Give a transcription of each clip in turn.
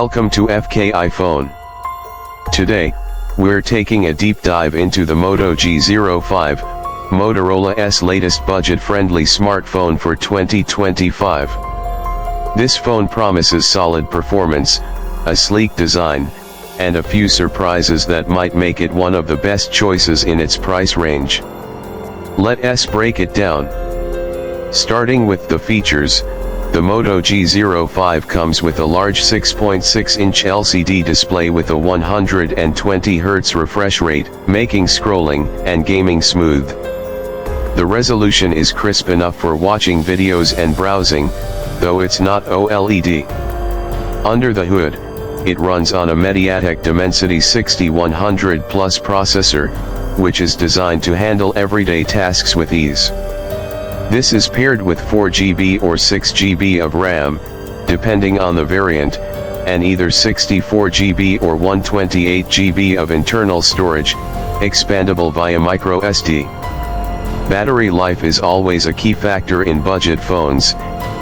Welcome to FK iPhone. Today, we're taking a deep dive into the Moto G05, Motorola's latest budget-friendly smartphone for 2025. This phone promises solid performance, a sleek design, and a few surprises that might make it one of the best choices in its price range. Let's break it down. Starting with the features, the Moto G05 comes with a large 6.6-inch LCD display with a 120Hz refresh rate, making scrolling and gaming smooth. The resolution is crisp enough for watching videos and browsing, though it's not OLED. Under the hood, it runs on a MediaTek Dimensity 6100 Plus processor, which is designed to handle everyday tasks with ease. This is paired with 4GB or 6GB of RAM, depending on the variant, and either 64GB or 128GB of internal storage, expandable via microSD. Battery life is always a key factor in budget phones,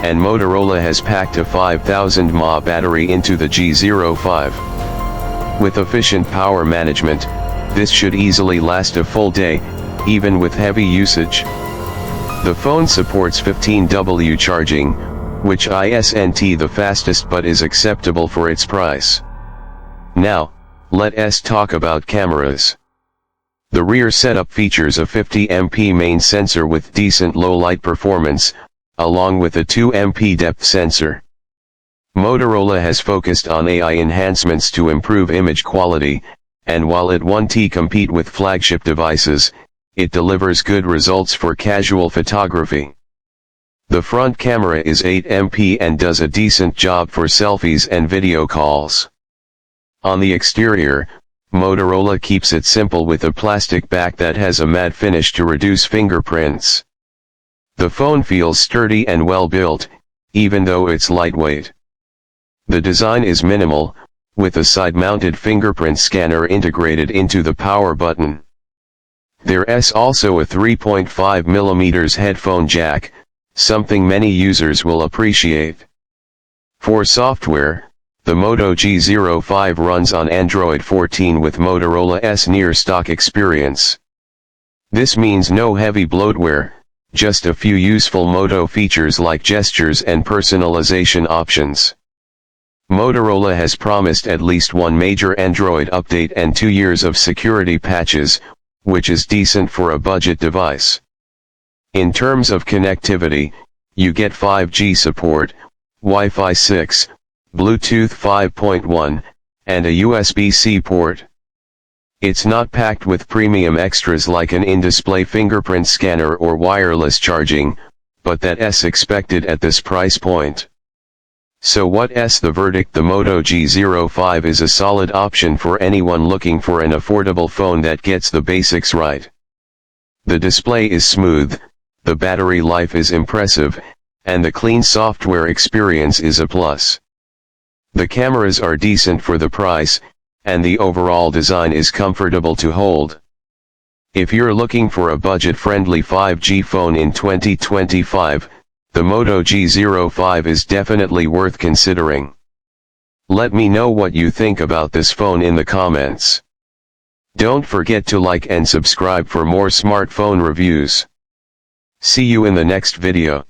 and Motorola has packed a 5000 mAh battery into the G05. With efficient power management, this should easily last a full day, even with heavy usage. The phone supports 15W charging, which isn't the fastest but is acceptable for its price. Now, let's talk about cameras. The rear setup features a 50MP main sensor with decent low-light performance, along with a 2MP depth sensor. Motorola has focused on AI enhancements to improve image quality, and while it won't compete with flagship devices, it delivers good results for casual photography. The front camera is 8MP and does a decent job for selfies and video calls. On the exterior, Motorola keeps it simple with a plastic back that has a matte finish to reduce fingerprints. The phone feels sturdy and well built, even though it's lightweight. The design is minimal, with a side-mounted fingerprint scanner integrated into the power button. There's also a 3.5mm headphone jack, something many users will appreciate. For software, the Moto G05 runs on Android 14 with Motorola's near-stock experience. This means no heavy bloatware, just a few useful Moto features like gestures and personalization options. Motorola has promised at least one major Android update and 2 years of security patches, which is decent for a budget device. In terms of connectivity, you get 5G support, Wi-Fi 6, Bluetooth 5.1, and a USB-C port. It's not packed with premium extras like an in-display fingerprint scanner or wireless charging, but that's expected at this price point. So what's the verdict? The Moto G05 is a solid option for anyone looking for an affordable phone that gets the basics right. The display is smooth, the battery life is impressive, and the clean software experience is a plus. The cameras are decent for the price, and the overall design is comfortable to hold. If you're looking for a budget-friendly 5G phone in 2025, the Moto G05 is definitely worth considering. Let me know what you think about this phone in the comments. Don't forget to like and subscribe for more smartphone reviews. See you in the next video.